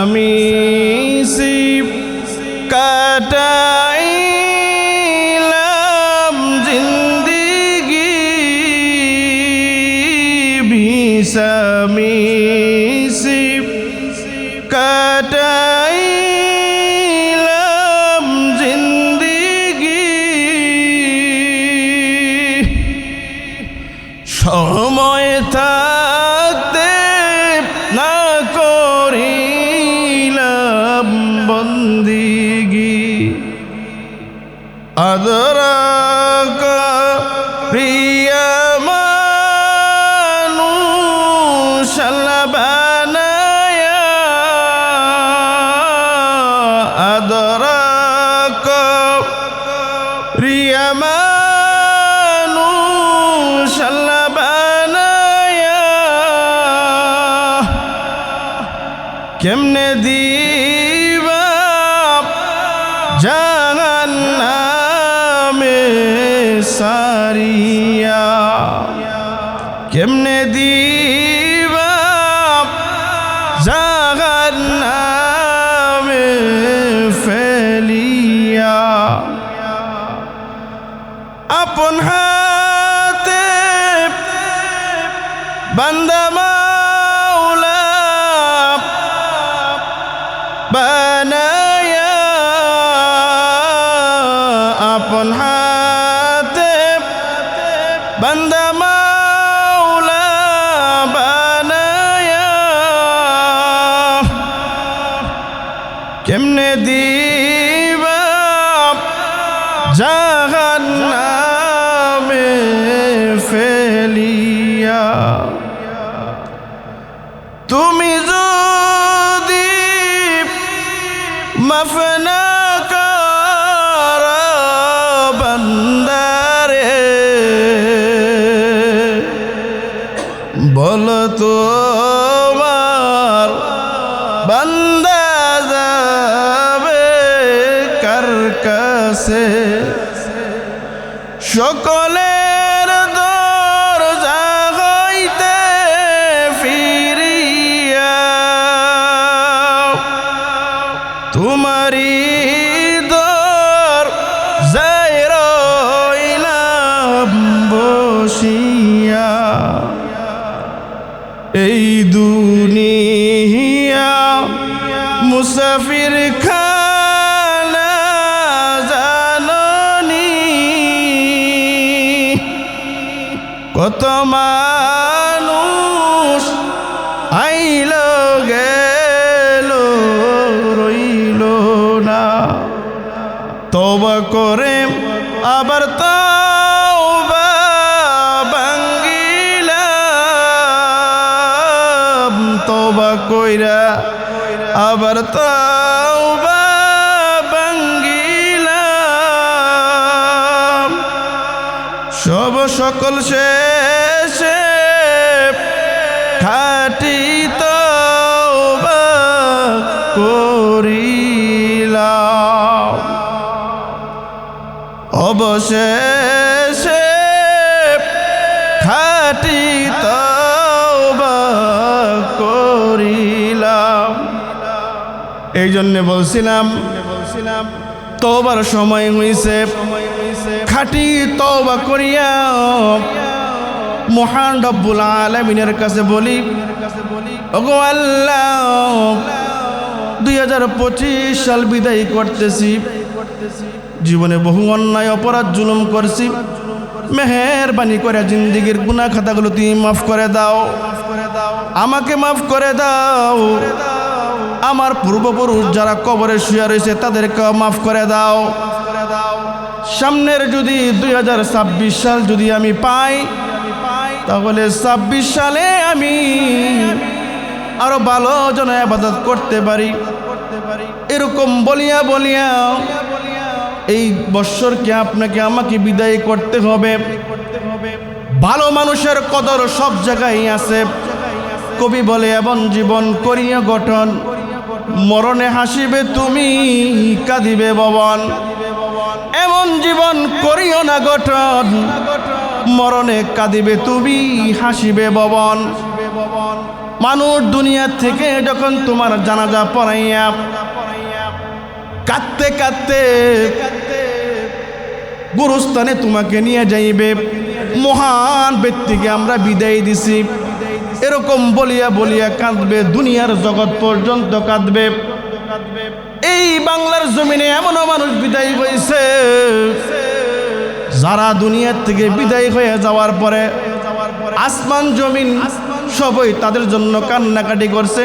মিশামিশি কাটাইলাম জিন্দিগি মিশামিশি কাটাইলাম জিন্দিগি সময় থাকতে না করিলাম বন্দিগি আদরা প্রিয়া মানুষ আল্লাহ বানায়া আদরা প্রিয়া মানুষ আল্লাহ বানায়া কেমনে দিবা জাহান্নামে সারিয়া কেমনে দিবা জাহান্নামে ফেলিয়া আপন হাতে বান্দা মাওলা বানায়া আপন হাতে বান্দা মাওলা বানায়া কেমনে দিবা জাহান্নামে ফেলিয়া তুমি যদি মাফ না করো বান্দারে বলো তোমার বান্দা যাবে কার কাছে সকলের দরজা হইতে ফিরিয়া তোমারি দরজায় রইলাম বসিয়া এই দুনিয়া মুসাফির খানা জাননি কত মানুষ আইল গেল রইল না তওবা করে আবার তওবা ভাঙ্গিলাম তওবা কইরা আবার তওবা ভাঙ্গিলাম সব সকল শেষে খাঁটি তওবা করিলাম অবশেষে খাঁটি তওবা করিলাম এই জন্যে বলছিলাম তওবার সময় হইছে খাঁটি তওবা করিয়া মহান রব্বুল আলামিনের কাছে বলি ওগো আল্লাহ 2025 সাল বিদায় করতেছি জীবনে বহু অন্যায় অপরাধ জুলুম করছি মেহেরবানি করে জিন্দেগীর গুনাহ খাতাগুলো তুমি মাফ করে দাও আমাকে মাফ করে দাও আমার পূর্বপুরুষ যারা কবরে শুয়ে রয়েছে তাদেরকে মাফ করে দাও সামনের যদি 2026 সাল যদি আমি পাই তাহলে 26 সালে আমি আরো ভালো যেন ইবাদত করতে পারি এরকম বলিয়া বলিয়া এই বৎসরকে আপনাকে আমাকে বিদায় করতে হবে ভালো মানুষের কদর সব জায়গায় আছে কবি বলে এমন জীবন করিয়া গঠন মরণে হাসিবে তুমি কাঁদিবে ভবন এমন জীবন করিও না গঠন মরণে কাঁদিবে তুমি হাসিবে ভবন মানুষ দুনিয়া থেকে যখন তোমার জানাজা পড়াইয়া কাঁদতে কাঁদতে গুরুস্থানে তোমাকে নিয়ে যাইবে, মহান ব্যক্তিকে আমরা বিদায় দিছি, এরকম বলিয়া বলিয়া কাঁদবে, দুনিয়ার জগৎ পর্যন্ত কাঁদবে। এই বাংলার জমিনে এমনও মানুষ বিদায় হয়েছে যারা দুনিয়ার থেকে বিদায় হয়ে যাওয়ার পরে আসমান জমিন সবই তাদের জন্য কান্নাকাটি করছে।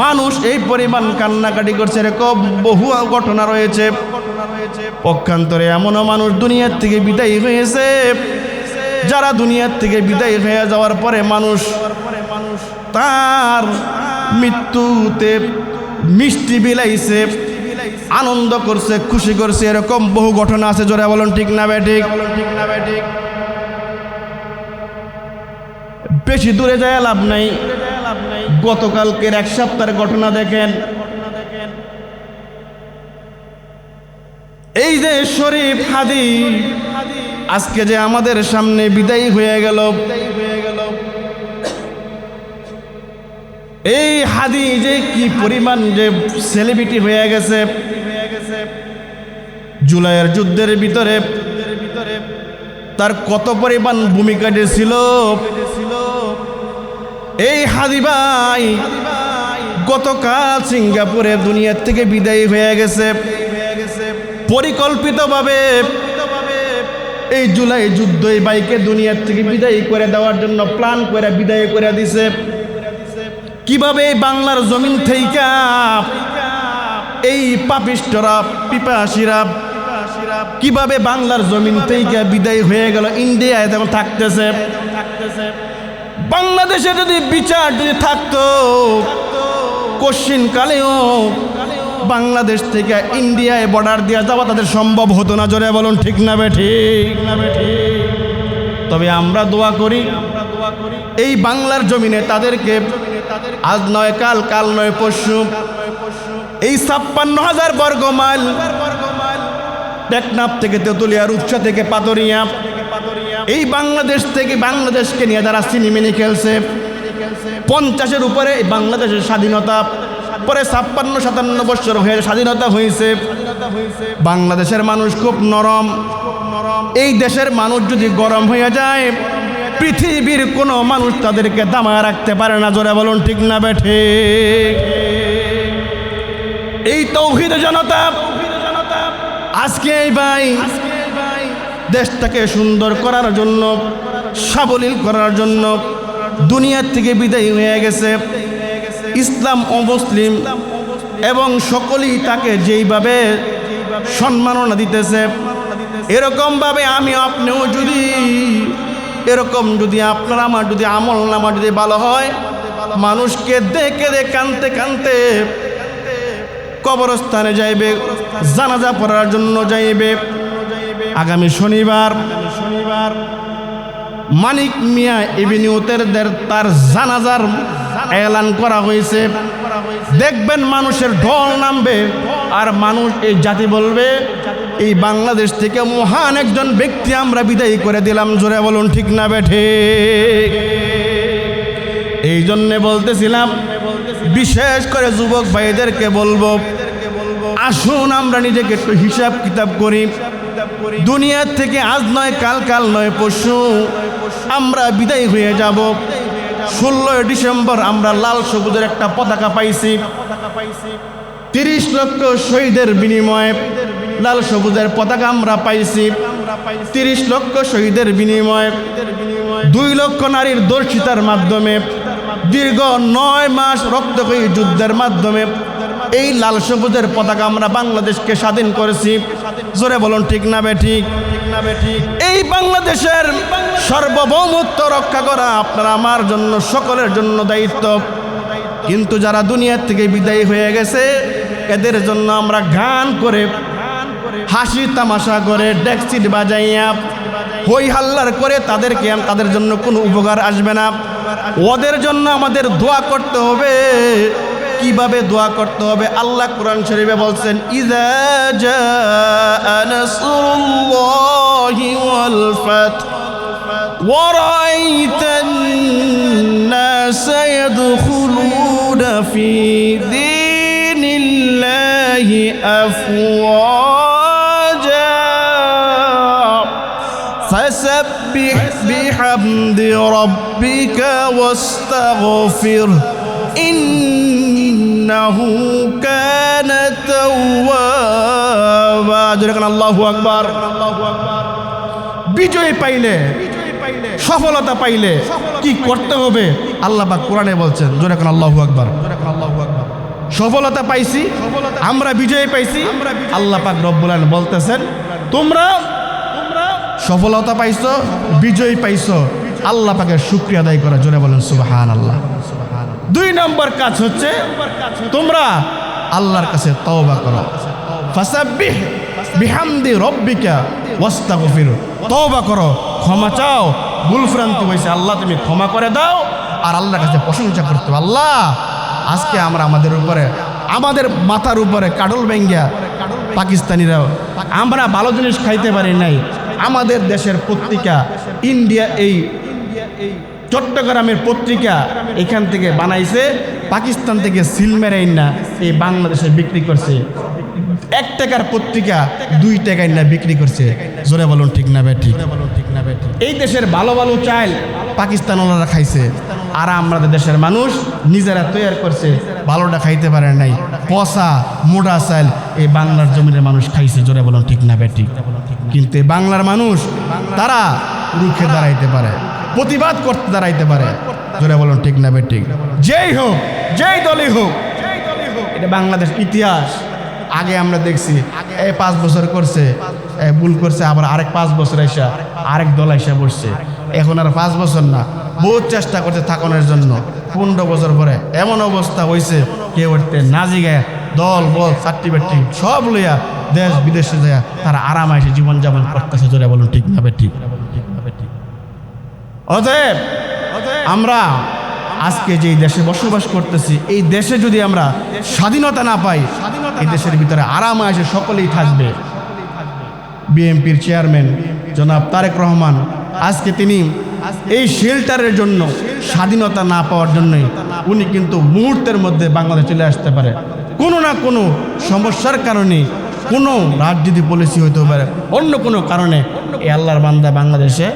মানুষ এই পরিমাণ কান্নাকাটি করছে, এরকম বহু ঘটনা রয়েছে। পক্ষান্তরে এমনও মানুষ দুনিয়ার থেকে বিদায় হয়েছে যারা দুনিয়ার থেকে বিদায় হয়ে যাওয়ার পরে মানুষ তার মৃত্যুতে মিষ্টি বিলাইছে, আনন্দ করছে, খুশি করছে, এরকম বহু ঘটনা আছে। জোরে বলুন ঠিক না বেঠিক? বেশি দূরে যায় লাভ নাই। গতকালকের এক সপ্তাহের ঘটনা দেখেন। এই যে শরীফ হাদি আজকে যে আমাদের সামনে বিদায়ী হয়ে গেল, এই হাদি যে কি পরিমাণ যে সেলিব্রিটি হয়ে গেছে। জুলাইয়ের যুদ্ধের ভিতরে তার কত পরিমাণ ভূমিকা ছিল। এই হাদি ভাই গতকাল সিঙ্গাপুরে দুনিয়ার থেকে বিদায়ী হয়ে গেছে। পরিকল্পিতভাবে এই জুলাই যুদ্ধ এই বাইকে দুনিয়ার থেকে বিদায়ী করে দেওয়ার জন্য প্ল্যান করে বিদায় করে দিছে। কিভাবে বাংলার জমিন থেকে এই পাপিষ্টরা পিপাসীরা কিভাবে বাংলার জমিন থেকে বিদায় হয়ে গেল, ইন্ডিয়ায় তেমন থাকতেছে। বাংলাদেশে যদি বিচার যদি থাকতো কোশ্চিন কালেও বাংলাদেশ থেকে ইন্ডিয়ায় বর্ডার দিয়ে যাওয়া তাদের সম্ভব হতো না। জোরে বলুন ঠিক না বেঠিক? তবে আমরা দোয়া করি এই বাংলার জমিনে তাদেরকে আজ নয় কাল, কাল নয় পরশু এই 56,000 বর্গ মাইল টেকনাফ থেকে তেঁতুলিয়া, রূপসা থেকে পাতরিয়া, এই বাংলাদেশ থেকে বাংলাদেশকে নিয়ে যারা সিনেমিনি খেলছে, 50-এর উপরে বাংলাদেশের স্বাধীনতা পরে 56-57 বছর হয়ে স্বাধীনতা হয়েছে। বাংলাদেশের মানুষ খুব নরম। এই দেশের মানুষ যদি গরম হয়ে যায় পৃথিবীর কোনো মানুষ তাদেরকে দামায় রাখতে পারে না। জোরে বলুন ঠিক না বেঠিক? এই তৌহিদ জনতা আজকে এই ভাই দেশটাকে সুন্দর করার জন্য, সাবলীল করার জন্য দুনিয়ার থেকে বিদায় হয়ে গেছে। ইসলাম ও মুসলিম এবং সকলেই তাকে যেইভাবে সম্মাননা দিতেছে, এরকমভাবে আমি আপনিও যদি এরকম যদি আপনার আমার যদি আমল নামা যদি ভালো হয়, মানুষকে দেখে কানতে কানতে কবরস্থানে যাইবে, জানাজা পড়ার জন্য যাইবে। আগামী শনিবার মানিক মিয়া এভিনিউতের তার জানাজার এলান করা হয়েছে। দেখবেন মানুষের ঢল নামবে আর মানুষ এই জাতি বলবে এই বাংলাদেশ থেকে মহান একজন ব্যক্তি আমরা বিদায়ী করে দিলাম। জোরে বলুন ঠিক না বেঠিক? এই জন্যে বলতেছিলাম বিশেষ করে যুবক ভাইদেরকে বলবো, আসুন আমরা নিজেকে একটু হিসাব কিতাব করি। দুনিয়ার থেকে আজ নয় কাল, কাল নয় পরশু আমরা বিদায়ী হয়ে যাব। 16 ডিসেম্বর আমরা লাল সবুজের একটা পতাকা পাইছি। 30 লক্ষ শহীদের বিনিময়ে লাল সবুজের পতাকা আমরা পাইছি। 30 লক্ষ শহীদের বিনিময়ে 2 লক্ষ নারীর দর্শিতার মাধ্যমে দীর্ঘ 9 মাস রক্তক্ষয়ী যুদ্ধের মাধ্যমে এই লাল সবুজের পতাকা আমরা বাংলাদেশকে স্বাধীন করেছি। জোরে বলুন ঠিক না বেঠিক? এই বাংলাদেশের সার্বভৌমত্ব রক্ষা করা আপনার আমার জন্য, সকলের জন্য দায়িত্ব। কিন্তু যারা দুনিয়ার থেকে বিদায়ী হয়ে গেছে এদের জন্য আমরা গান করে, হাসি তামাশা করে, ডেকসিট বাজাইয়া, হই হাল্লার করে তাদের জন্য কোনো উপকার আসবে না। ওদের জন্য আমাদের দোয়া করতে হবে। কিভাবে দোয়া করতে হবে? আল্লাহ কোরআন শরীফে বলছেন, ইযা জাআ নাসরুল্লাহি ওয়াল ফাত ওয়া রাআইতান নাস سيدخلون في دين الله أفواجا فسبح بحمد ربك واستغفره إنه كان توابا جركن الله أكبر বিজয় পাইলে সফলতা পাইলে কি করতে হবে আল্লাহ পাক কোরআনে বলছেন জোরে কোন আল্লাহু আকবার সফলতা পাইছি আমরা বিজয় পাইছি আল্লাহ পাক রব্বুল আলামিন বলতেছেন তোমরা সফলতা পাইছো বিজয় পাইছো আল্লাহ পাকের শুকরিয়া আদায় করা জোরে বলেন সুবহানাল্লাহ দুই নম্বর কাজ হচ্ছে তোমরা আল্লাহর কাছে তওবা করো ফাসাব্বিহ বিহামদি রব্বিকা ওয়াস্তাগফির তওবা করো ক্ষমা চাও ভুলভ্রান্তি হয়েছে আল্লাহ তুমি ক্ষমা করে দাও আর আল্লাহর কাছে প্রশংসা করতে হবে আল্লাহ আজকে আমরা আমাদের উপরে আমাদের মাথার উপরে কাডল ভেঙ্গা পাকিস্তানিরা আমরা ভালো জিনিস খাইতে পারি নাই আমাদের দেশের পত্রিকা ইন্ডিয়া এই চট্টগ্রামের পত্রিকা এখান থেকে বানাইছে পাকিস্তান থেকে সিল মেরাইন না এই বাংলাদেশে বিক্রি করছে 1 টাকার পত্রিকা 2 টাকায় না বিক্রি করছে জোরে বলুন ঠিক না বে ঠিক এই দেশের ভালো ভালো চাল পাকিস্তানওয়ালারা খাইছে আর আমাদের দেশের মানুষ নিজেরা তৈরি করছে ভালোটা খাইতে পারে নাই পচা মোটা চাল এই বাংলার জমিনের মানুষ খাইছে জোরে বলুন ঠিক না বে ঠিক কিন্তু এই বাংলার মানুষ তারা রুখে দাঁড়াইতে পারে প্রতিবাদ করতে দাঁড়াইতে পারে জোরে বলুন ঠিক না বে ঠিক যেই হোক যেই দলই হোক এটা বাংলাদেশ ইতিহাস আগে আমরা দেখছি এই 5 বছর করছে ভুল করছে আবার আরেক 5 বছর এসে আরেক দল এসে বসছে এখন আর 5 বছর না বহুত চেষ্টা করছে থাকানোর জন্য 15 বছর পরে এমন অবস্থা হয়েছে কেউ উঠতে না জিগায় দল বল চারটি সব লইয়া দেশ বিদেশে যায় তারা আরামে এসে জীবনযাপন করতেছে জোরে বলুন ঠিক না বে ঠিক অতএব আমরা আজকে যে দেশে বসবাস করতেছি এই দেশে যদি আমরা স্বাধীনতা না পাই এই দেশের ভিতরে আরামে এসে সকলেই থাকবে বিএনপির চেয়ারম্যান জনাব তারেক রহমান আজকে তিনি এই শেল্টারের জন্য স্বাধীনতা না পাওয়ার জন্যই উনি কিন্তু মুহূর্তের মধ্যে বাংলাদেশে চলে আসতে পারে কোনো না কোনো সমস্যার কারণে কোনো রাজনীতি পলিসি হইতে পারে অন্য কোনো কারণে এই আল্লাহর বান্দা বাংলাদেশে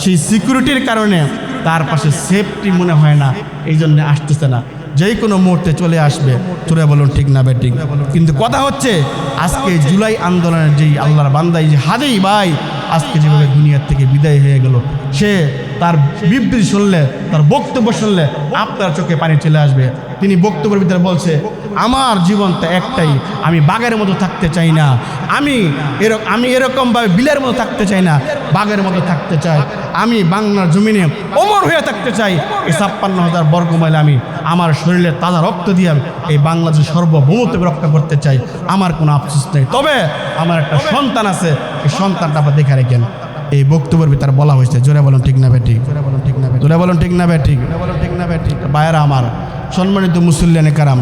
সেই সিকিউরিটির কারণে তার পাশে সেফটি মনে হয় না এই জন্য আসতেছে না যেই কোনো মুহূর্তে চলে আসবে তোরা বলুন ঠিক না বে ঠিক কিন্তু কথা হচ্ছে আজকে জুলাই আন্দোলনের যেই আল্লাহর বান্দা এই যে হাদি ভাই আজকে যেভাবে দুনিয়ার থেকে বিদায় হয়ে গেল সে তার বিবৃতি শুনলে তার বক্তব্য শুনলে আপনার চোখে পানি চলে আসবে তিনি বক্তব্যের ভিতরে বলছে আমার জীবনটা একটাই আমি বাঘের মতো থাকতে চাই না আমি এরকমভাবে বিলের মতো থাকতে চাই না বাঘের মতো থাকতে চাই আমি বাংলার জমিনে অমর হয়ে থাকতে চাই এই ৫৬,০০০ বর্গ মাইল আমি আমার শরীরে তাজা রক্ত দিয়ে এই বাংলাদেশের সার্বভৌমত্ব রক্ষা করতে চাই আমার কোনো আফসোস নেই তবে আমার একটা সন্তান আছে এই সন্তানটা আপনার দেখে রেখেন এই বক্তব্যের ভিতরে বলা হয়েছে জোরে বলুন ঠিক না বে ঠিক জোরে বলুন ঠিক না বে ঠিক ভাইয়েরা আমার সম্মানিত মুসল্লিয়ানে কারাম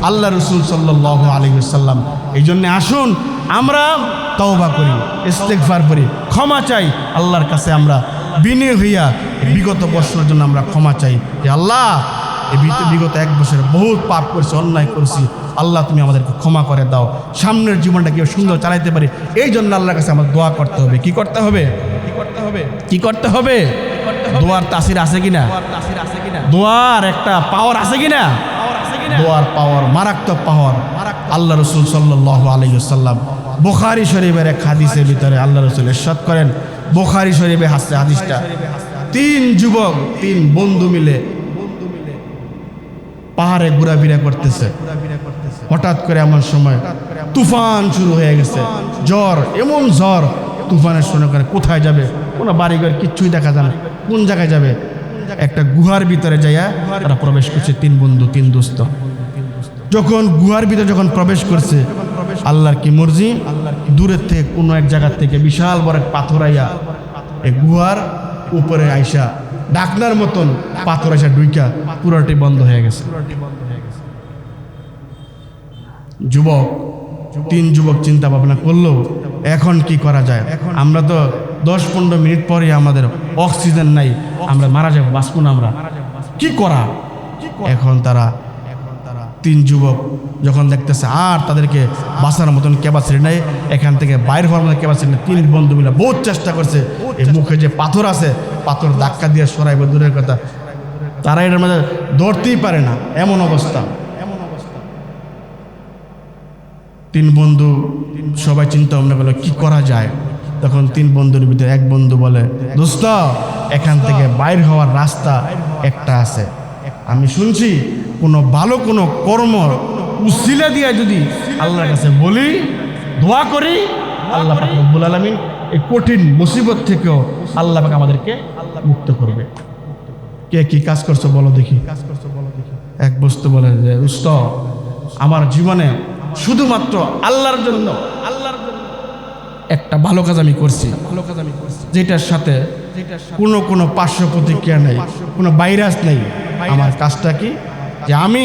আল্লাহ রসুল সাল্লাল্লাহু আলাইহি ওয়াসাল্লাম এই জন্য আসুন আমরা তওবা করি ইস্তেগফার করি ক্ষমা চাই আল্লাহর কাছে আমরা বিনয় হইয়া বিগত বছরের জন্য আমরা ক্ষমা চাই যে আল্লাহ এই বিগত 1 বছরে বহুত পাপ করছি অন্যায় করছি আল্লাহ তুমি আমাদেরকে ক্ষমা করে দাও সামনের জীবনটা কেউ সুন্দর চালাইতে পারি এই জন্য আল্লাহর কাছে আমার দোয়া করতে হবে কি করতে হবে দোয়ার তাসির আছে কিনা দোয়ার একটা পাওয়ার আছে কিনা দোয়ার পাওয়ার মারাত্মক পাওয়ার আল্লাহ রসুল সাল্লাল্লাহু আলাইহি ওয়াসাল্লাম বুখারী শরীফের এক হাদিসের ভিতরে আল্লাহ রসুল ইরশাদ করেন বুখারী শরীফে হাদিসটা 3 বন্ধু মিলে পাহাড়ে ঘোরাফেরা করতেছে হঠাৎ করে এমন সময় তুফান শুরু হয়ে গেছে এমন ঝড় তুফানের শুনে করে কোথায় যাবে কোনো বাড়িঘর কিচ্ছুই দেখা যায় না কোন জায়গায় যাবে একটা গুহার ভিতরে যাইয়া তারা প্রবেশ করছে 3 বন্ধু 3 দোস্ত যখন গুহার ভিতরে যখন প্রবেশ করছে আল্লাহর কি মর্জি দূরের থেকে কোনো এক জায়গা থেকে বিশাল বড় এক পাথর আইয়া এই গুহার উপরে আইসা ডাকনার মতন পাথর আইসা ডুইকা পুরোটি বন্ধ হয়ে গেছে তিন যুবক চিন্তা ভাবনা করলো এখন কি করা যায় আমরা তো 10-15 মিনিট পরে আমাদের অক্সিজেন নাই আমরা মারা যাবো বাঁচবো না আমরা কি করা এখন তারা তিন যুবক যখন দেখতেছে আর তাদেরকে বাঁচানোর মতন ক্যাপাসিটি নেই, এখান থেকে বাইর হওয়ার মতন ক্যাপাসিটি নেই, তিন বন্ধু মিলে বহুত চেষ্টা করছে। এই মুখে যে পাথর আছে, পাথর ধাক্কা দিয়ে সরাইবে দূরের কথা, তারা এটার মধ্যে ধরতেই পারে না, এমন অবস্থা। তিন বন্ধু সবাই চিন্তা ভাবনা করলো কি করা যায়। তখন তিন বন্ধুর ভিতরে এক বন্ধু বলে, দোস্ত এখান থেকে বাইর হওয়ার রাস্তা একটা আছে, আমি শুনছি কোনো ভালো কোনো কর্ম উসিলা দিয়ে যদি আল্লাহর কাছে বলি, দোয়া করি, আল্লাহ পাক রব্বুল আলামিন এই কঠিন মুসিবত থেকেও আল্লাহ পাক আমাদেরকে মুক্ত করবে। কে কি কাজ করছো বলো দেখি। এক বস্তু বলে যে দোস্ত আমার জীবনে শুধুমাত্র আল্লাহর জন্য একটা ভালো কাজ আমি করছি, যেটার সাথে কোনো পার্শ্ব প্রতিক্রিয়া নেই, কোনো ভাইরাস নেই। আমার কাজটা কি, যে আমি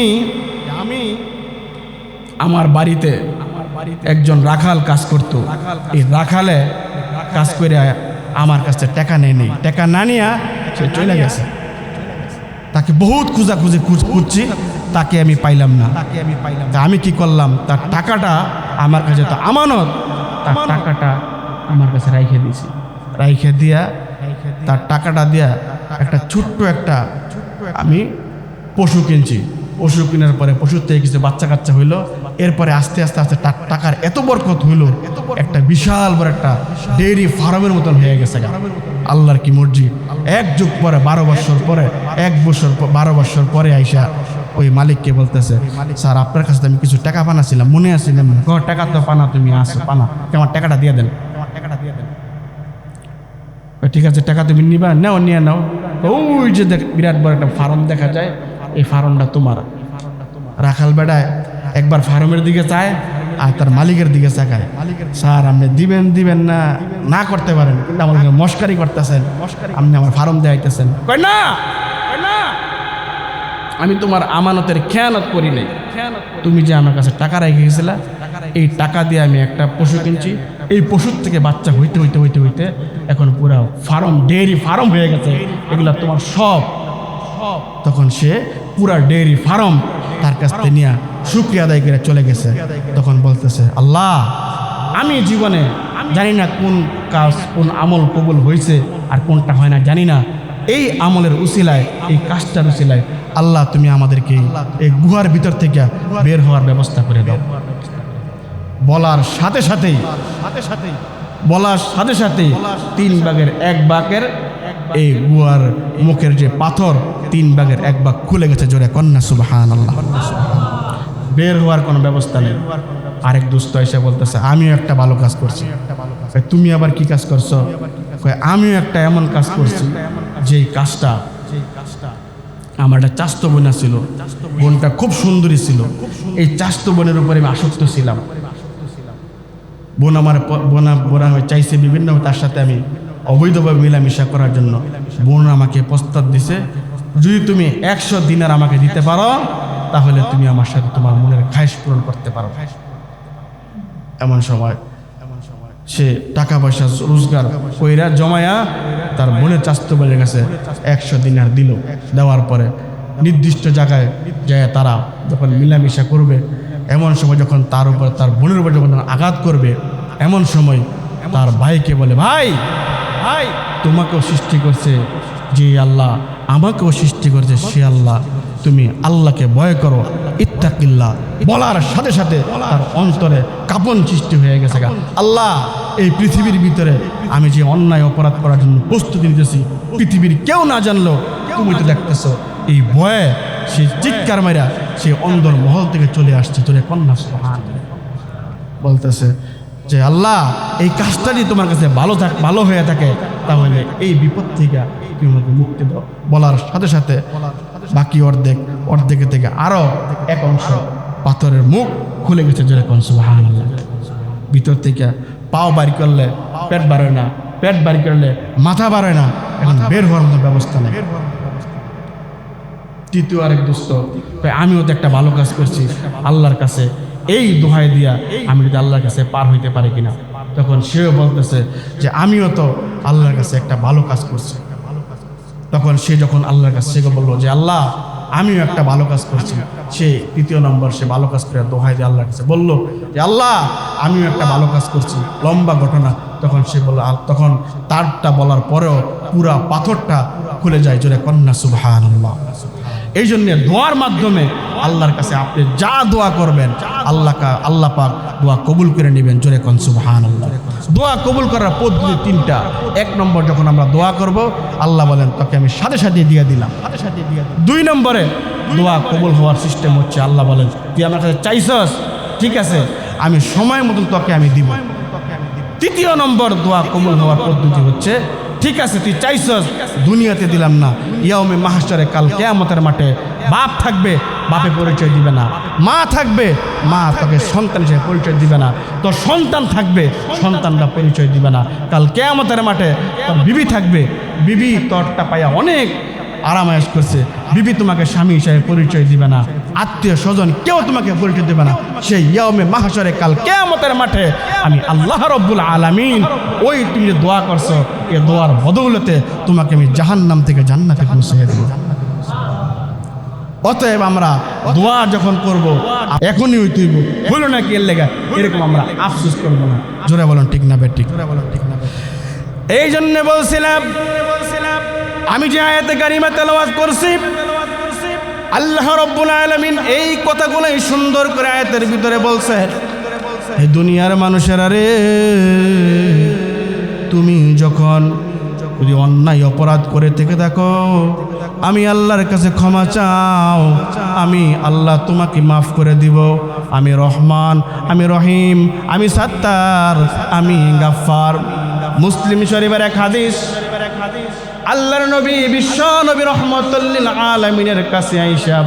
আমার বাড়িতে একজন রাখাল কাজ করত, এই রাখালে কাজ করে আমার কাছে টাকা নেই, টাকা না নিয়ে সে চলে গেছে। তাকে বহুত খুঁজাখুঁজি খুঁজছি, তাকে আমি পাইলাম না। তা আমি কি করলাম, তার টাকাটা আমার কাছে তো আমানত, তার টাকাটা আমার কাছে রাইখে দিয়েছি। রাইখে দিয়া তার টাকাটা দিয়া একটা ছোট্ট একটা আমি পশু কিনছি। পশু কেনার পরে পশুর থেকে কিছু বাচ্চা কাচ্চা হইলো। এরপরে আস্তে আস্তে আস্তে টাকার এত বরকত হইলো, একটা বিশাল বড় একটা ডেইরি ফার্মের মতন হয়ে গেছে। আল্লাহর কি মর্জি। এক যুগ পরে 12 বছর পরে, 12 বছর পরে আইসা ওই মালিককে বলতেছে, স্যার আপনার কাছে আমি কিছু টাকা পানাছিলাম, মনে আছে? টাকা তো পানা, তুমি আসো পানা, আমার টাকাটা দিয়ে দেন। ঠিক আছে, টাকা তুমি নিবা, নাও, নিয়ে নাও। ওই যে বিরাট বড় একটা ফার্ম দেখা যায়, এই ফার্মটা তোমার। রাখাল বেড়ায় একবার ফার্মের দিকে চায় আর তার মালিকের দিকে চাকায়, স্যার আপনি দিবেন না না করতে পারেন, কিন্তু আমার মস্কারি করতেছেন, আপনি আমার ফার্ম দেখাইতেছেন। কয় না, আমি তোমার আমানতের খেয়ানত করি নাই। তুমি যে আমার কাছে টাকা রেখে গেছিলা, এই টাকা দিয়ে আমি একটা পশু কিনছি। এই পশুর থেকে বাচ্চা হইতে হইতে হইতে হইতে এখন পুরো ফার্ম, ডেয়ারি ফার্ম হয়ে গেছে, এগুলা তোমার সব। তখন সে পুরা ডেয়ারি ফার্ম তার কাছ থেকে নিয়ে শুকরিয়া আদায় করে চলে গেছে। তখন বলতেছে, আল্লাহ আমি জীবনে জানি না কোন কাজ, কোন আমল কবুল হয়েছে আর কোনটা হয় না জানি না, এই আমলের উসিলায়, এই কাজটার উসিলায় আল্লাহ তুমি আমাদেরকে এই গুহার ভিতর থেকে বের হওয়ার ব্যবস্থা করে দাও। বলার সাথে সাথেই 3 ভাগের 1 ভাগের এই গুহার মুখের যে পাথর, 3 ভাগের 1 ভাগ খুলে গেছে। জোরে কন্যা সুবহানাল্লাহ। বের হওয়ার কোনো ব্যবস্থা নেই। আরেক দোস্ত এসে বলতেছে, আমিও একটা ভালো কাজ করছি। তুমি আবার কি কাজ করছো? আমিও একটা এমন কাজ করছি যেই কাজটা, আমার একটা চাস্তো বোনা ছিল, বোনটা খুব সুন্দরী ছিল। এই চাস্তো বোনের উপরে আমি আসক্ত ছিলাম। বোন আমার চাইছে বিভিন্ন, তার সাথে আমি অবৈধভাবে মিলামিশা করার জন্য। বোন আমাকে প্রস্তাব দিছে, যদি তুমি 100 দিনার আমাকে দিতে পারো তাহলে তুমি আমার সাথে তোমার মনের খায়েশ পূরণ করতে পারো। এমন সময় সে টাকা পয়সা রোজগার কইরা জমায়া তার বোনের চাস্তো বোনের কাছে 100 দিনার দিল। দেওয়ার পরে নির্দিষ্ট জায়গায় যায় তারা যখন মিলামিশা করবে, এমন সময় যখন তার উপর, তার বোনের উপর যখন আঘাত করবে, এমন সময় তার ভাইকে বলে, ভাই তোমাকেও সৃষ্টি করছে যে আল্লাহ, আমাকেও সৃষ্টি করছে সে আল্লাহ, তুমি আল্লাহকে ভয় করো, ইত্তাকিল্লাহ। বলার সাথে সাথে তার অন্তরে কাঁপন সৃষ্টি হয়ে গেছে। আল্লাহ, এই পৃথিবীর ভিতরে আমি যে অন্যায় অপরাধ করার জন্য প্রস্তুতি নিতেছি, পৃথিবীর কেউ না জানলো, তুমি তো দেখতেছো। এই ভয়ে সে চিৎকার মারা সে অন্দর মহল থেকে চলে আসছে। চলে কন্যা সুবহানাল্লাহ বলতেছে যে আল্লাহ, এই কাজটা যদি তোমার কাছে ভালো হয়ে থাকে তাহলে এই বিপদ থেকে তুমি আমাকে মুক্তি দাও। বলার সাথে সাথে বাকি অর্ধেকের থেকে আরো 1 অংশ পাথরের মুখ খুলে গেছে। জোরে কোন সুবহানাল্লাহ। ভিতর থেকে পাও বাড়ি করলে পেট বাড়ে না, পেট বাড়ি করলে মাথা বাড়ে না, এখন বের হওয়ার মতো ব্যবস্থা নেই। তৃতীয় আরেক দোস্ত, আমিও তো একটা ভালো কাজ করছি আল্লাহর কাছে, এই দোহাই দিয়া আমি যদি আল্লাহর কাছে পার হইতে পারি কিনা। তখন সেও বলতেছে যে আমিও তো আল্লাহর কাছে একটা ভালো কাজ করছি। তখন সে যখন আল্লাহর কাছে বললো যে আল্লাহ, আমিও একটা ভালো কাজ করছি। সে তৃতীয় নম্বর সে ভালো কাজ করে দোহাই দিয়ে আল্লাহর কাছে বলল যে আল্লাহ আমিও একটা ভালো কাজ করছি। লম্বা ঘটনা। তখন সে বলল, তখন তারটা বলার পরেও পুরা পাথরটা খুলে যায়। জোরে কন্যা সুবহানাল্লাহ। এই জন্যে দোয়ার মাধ্যমে আল্লাহর কাছে আপনি যা দোয়া করবেন আল্লাহ পাক দোয়া কবুল করে নেবেন। জোরে কন সুবহানাল্লাহ। দোয়া কবুল করার পদ্ধতি তিনটা। এক নম্বর, যখন আমরা দোয়া করব আল্লাহ বলেন তোকে আমি সাথে সাথে দিয়ে দিলাম। 2 নম্বরে দোয়া কবুল হওয়ার সিস্টেম হচ্ছে আল্লাহ বলেন তুই আমার কাছে চাইছস, ঠিক আছে, আমি সময় মতন তোকে আমি দিব। 3 নম্বর দোয়া কবুল হওয়ার পদ্ধতি হচ্ছে ঠিক আছে তুই চাইছস, দুনিয়াতে দিলাম না, ইয়াউমে মাহশারে কাল কিয়ামতের মাঠে বাপ থাকবে, বাপে পরিচয় দিবে না, মা থাকবে, মা তোকে সন্তান হিসেবে পরিচয় দিবে না, তোর সন্তান থাকবে, সন্তানরা পরিচয় দিবে না। কাল কিয়ামতের মাঠে তোর বিবি থাকবে, বিবি তোরটা পাইয়া অনেক আরামায়েশ করছে, বিবি তোমাকে স্বামী হিসেবে পরিচয় দিবে না, আত্মীয় স্বজন কেউ তোমাকে পরিচয় দেবে না। সেই ইয়াউমে মাহশারে কাল কিয়ামতের মাঠে আমি আল্লাহ রাব্বুল আলামিন ওই তুমি যে দোয়া করছো এই দোয়ার বদৌলতে তোমাকে আমি জাহান্নাম থেকে জান্নাতে পৌঁছে দেব। অতএব আমরা দোয়া যখন করব এখনই হইতেইব, হলো না কি এর লেগা এরকম আমরা আফসোস করব না। জোরে বলুন ঠিক না বেঠিক? এই জন্য বলছিলাম আমি যে আয়াতে কারিমা তেলাওয়াত করছি আল্লাহ রাব্বুল আলামিন এই কথাগুলোই সুন্দর করে আয়াতের ভিতরে বলছে, এই দুনিয়ার মানুষেরা রে, তুমি যখন যদি অন্যায় অপরাধ করে থেকে থাকো আমি আল্লাহর কাছে ক্ষমা চাও, আমি আল্লাহ তোমাকে মাফ করে দিব। আমি রহমান, আমি রহিম, আমি সাত্তার, আমি গাফফার। মুসলিম শরীফের এক হাদিস, আল্লাহর নবী বিশ্ব নবী রাহমাতুল লিল আলামিনের কাছে আয়েশা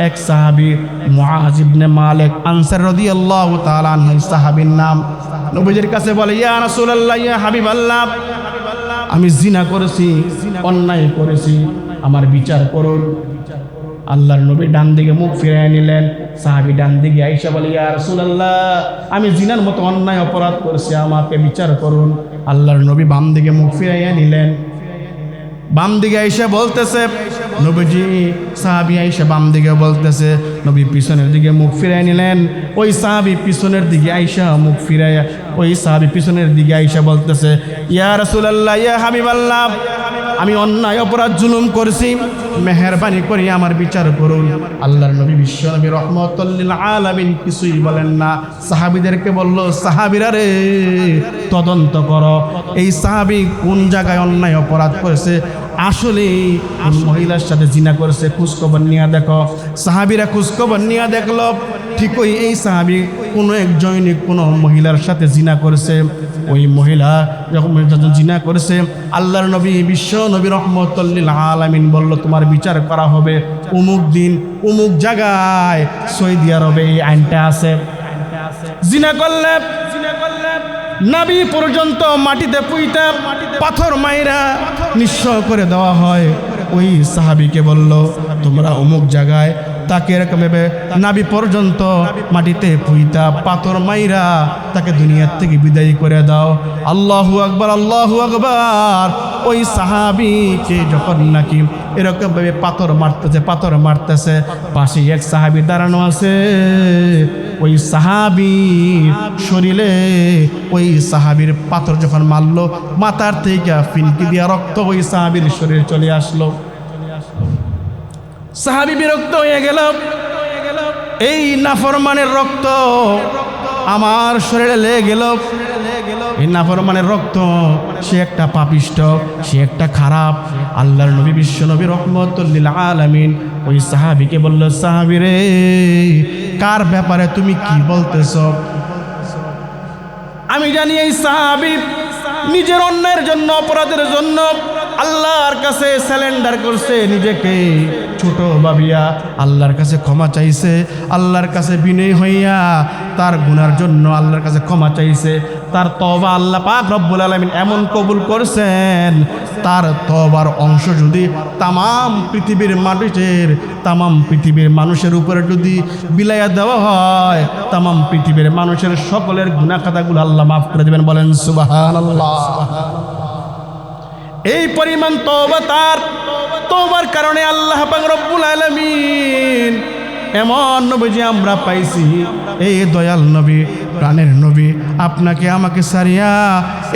এক সাহাবী মুআজ ইবনে মালিক আনসারী রাদিয়াল্লাহু তাআলা আনহু সাহাবীর নাম, নবীজির কাছে বলে ইয়া রাসূলুল্লাহ, ইয়া হাবিবাল্লাহ, আমি জিনা করেছি, অন্যায় করেছি, আমার বিচার করুন। আল্লাহর নবী ডান দিকে মুখ ফিরিয়ে নিলেন। সাহাবী ডান দিকে আয়েশা বলে ইয়া রাসূলুল্লাহ, আমি জিনার মতো অন্যায় অপরাধ করেছি, আমাকে বিচার করুন। আল্লাহর নবী বাম দিকে মুখ ফিরিয়ে নিলেন। বাম দিকে আয়েশা বলতেছে নবীজি, সাহাবী আয়েশা বাম দিকে বলতেছে, নবী পিছনের দিকে মুখ ফিরিয়ে নিলেন। ওই সাহাবী পিছনের দিকে আয়েশা মুখ ফিরাইয়া, ওই সাহাবী পিছনের দিকে আয়েশা বলতেছে ইয়া রাসূলুল্লাহ, ইয়া হাবিবাল্লাহ, আমি অন্যায় অপরাধ জুলুম করেছি, মেহেরবানি করে আমার বিচার করুন। আল্লাহর নবী বিশ্ব নবী রাহমাতুল লিল আলামিন কিছুই বলেন না। সাহাবীদেরকে বলল, সাহাবীরা রে তদন্ত করো, এই সাহাবী কোন জায়গায় অন্যায় অপরাধ করেছে, আসলে কোন মহিলার সাথে জিনা করেছে, খোঁজখবর নিয়ে দেখো। সাহাবীরা খোঁজখবর নিয়ে দেখলো ঠিকই এই সাহাবী কোনো এক জৈনিক কোনো মহিলার সাথে জিনা করেছে। ওই মহিলা যখন জিনা করেছে আল্লাহর নবী বিশ্ব নবী রাহমাতুল লিল আলামিন বলল তোমার বিচার করা হবে অমুক দিন অমুক জায়গায়। সৌদি আরবে এই আইনটা আছে, জিনা করলে নাভি পর্যন্ত মাটিতে পুইতা পাথর মাইরা নিঃস্ব করে দেওয়া হয়। ওই সাহাবীকে বলল তোমরা অমুক জায়গায় তাকে এরকম ভাবে নাভি পর্যন্ত মাটিতে পুইতা পাথর মাইরা তাকে দুনিয়ার থেকে বিদায় করে দাও। আল্লাহু আকবার, আল্লাহু আকবার। ওই সাহাবীকে যখন নাকি এরকম ভাবে পাথর মারতেছে, পাশে এক সাহাবী দাঁড়ানো আছে। ওই সাহাবীর শরীরে ওই সাহাবীর পাথর যখন মারলো, মাথার থেকে ফিনকি দিয়া রক্ত ওই সাহাবীর শরীরে চলে আসলো। সাহাবী বিরক্ত হয়ে গেল, এই নাফরমানের রক্ত আমার শরীরে লেগে গেল, এই নাফরমানের রক্ত, সে একটা পাপিষ্ট, সে একটা খারাপ। আল্লাহর নবী বিশ্ব নবী রাহমাতুল লিল আলামিন ওই সাহাবীকে বলল, সাহাবী রে কার ব্যাপারে তুমি কি বলতেছ? আমি জানি এই সাহাবী নিজের অন্যায়ের জন্য, অপরাধের জন্য আল্লাহর কাছে স্যালেন্ডার করছে, নিজেকে ছোট ভাবিয়া আল্লাহর কাছে ক্ষমা চাইছে, আল্লাহর কাছে বিনয় হইয়া তার গুনার জন্য আল্লাহর কাছে ক্ষমা চাইছে। তার তওবা আল্লাহ পাক রব্বুল আলামিন এমন কবুল করছেন, তার তওবার অংশ যদি তামাম পৃথিবীর মানুষের উপরে যদি বিলাইয়া দেওয়া হয়, তামাম পৃথিবীর মানুষের সকলের গুনাহ খাতাগুলো আল্লাহ মাফ করে দেবেন। বলেন সুবহানাল্লাহ। এই পরিমাণ তওবা তার, তওবার কারণে আল্লাহ পাক রব্বুল আলামিন এমন নবীজি আমরা পাইছি, এই দয়াল নবী, প্রাণের নবী আপনাকে আমাকে সারিয়া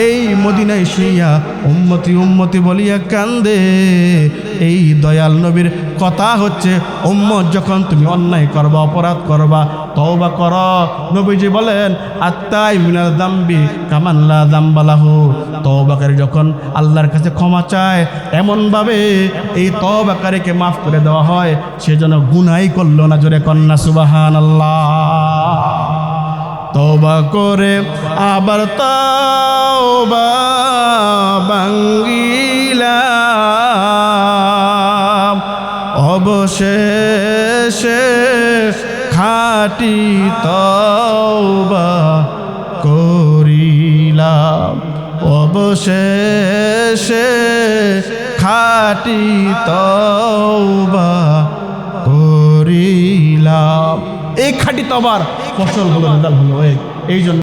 এই মদিনায় শুইয়া উম্মতি উম্মতি বলিয়া কান্দে। এই দয়াল নবীর কথা হচ্ছে, উম্মত যখন তুমি অন্যায় করবা, অপরাধ করবা, তওবা কর। নবীজি বলেন আত্তাই মিনাল দাম্বি কামান লা দাম্বা লাহু, তওবাকারী যখন আল্লাহর কাছে ক্ষমা চায় এমনভাবে এই তওবাকারীকে মাফ করে দেওয়া হয়, সে যেন গুনাহই করলো না। জোরে কন্না সুবহানাল্লাহ। তওবা করে আবার তওবা ভাঙ্গিলাম, অবশেষে খাঁটি তওবা করিলাম, অবশেষে খাঁটি তওবা করিলাম। এই খাঁটি তওবার ফসল হলো, রেজাল্ট হলো এই জন্য